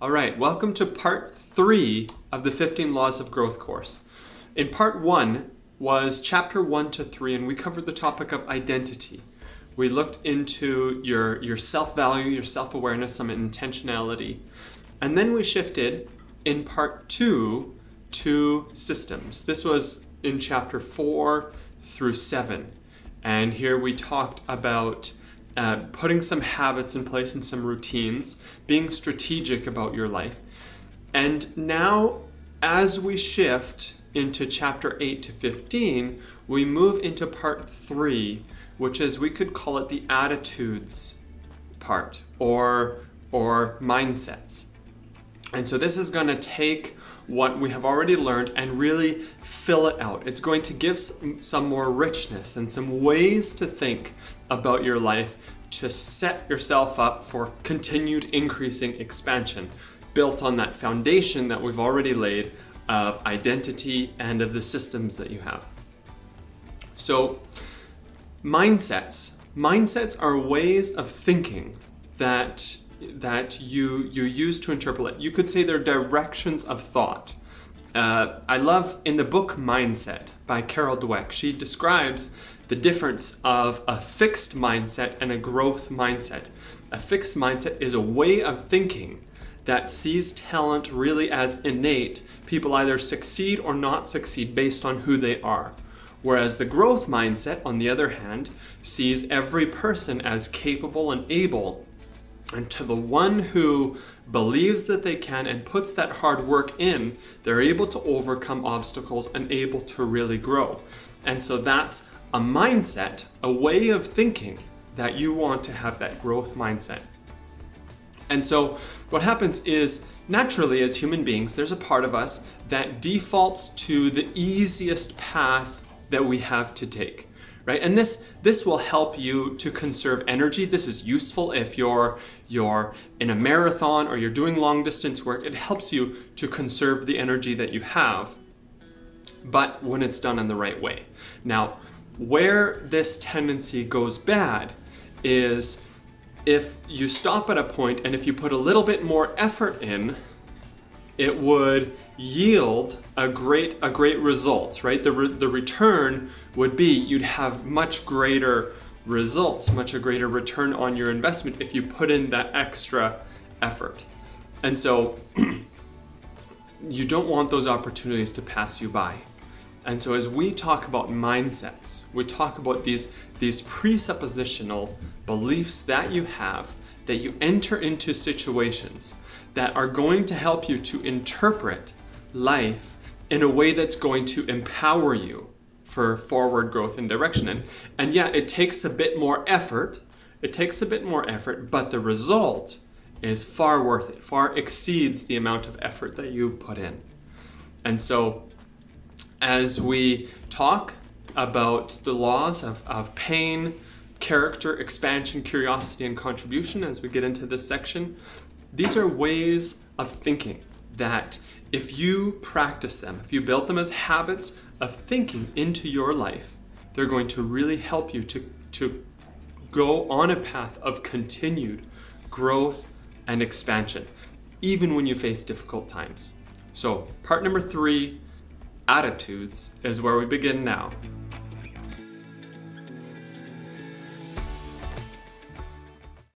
All right, welcome to part 3 of the 15 Laws of Growth course. In part 1 was chapter 1 to 3, and we covered the topic of identity. We looked into your self-value, your self-awareness, some intentionality. And then we shifted in part 2 to systems. This was in chapter 4 through 7. And here we talked about putting some habits in place and some routines, being strategic about your life. And now, as we shift into chapter 8 to 15, we move into part 3, which is, we could call it the attitudes part, or mindsets. And so this is going to take what we have already learned and really fill it out. It's going to give some more richness and some ways to think about your life to set yourself up for continued increasing expansion, built on that foundation that we've already laid of identity and of the systems that you have. So mindsets are ways of thinking that you use to interpret. You could say they're directions of thought. I love, in the book Mindset by Carol Dweck, she describes the difference of a fixed mindset and a growth mindset. A fixed mindset is a way of thinking that sees talent really as innate. People either succeed or not succeed based on who they are. Whereas the growth mindset, on the other hand, sees every person as capable and able. And to the one who believes that they can and puts that hard work in, they're able to overcome obstacles and able to really grow. And so that's a mindset, a way of thinking that you want to have, that growth mindset. And so what happens is, naturally as human beings, there's a part of us that defaults to the easiest path that we have to take. Right? And this will help you to conserve energy. This is useful if you're in a marathon or you're doing long distance work. It helps you to conserve the energy that you have, but when it's done in the right way. Now, where this tendency goes bad is if you stop at a point and if you put a little bit more effort in, it would yield a great result, right? The return would be you'd have much greater results, much a greater return on your investment if you put in that extra effort. And so you don't want those opportunities to pass you by. And so as we talk about mindsets, we talk about these presuppositional beliefs that you have, that you enter into situations that are going to help you to interpret life in a way that's going to empower you for forward growth and direction. And yeah, it takes a bit more effort. But the result is far worth it, far exceeds the amount of effort that you put in. And so as we talk about the laws of pain, character, expansion, curiosity, and contribution, as we get into this section, these are ways of thinking that if you practice them, if you build them as habits of thinking into your life, they're going to really help you to go on a path of continued growth and expansion, even when you face difficult times. So part number 3, attitudes, is where we begin now.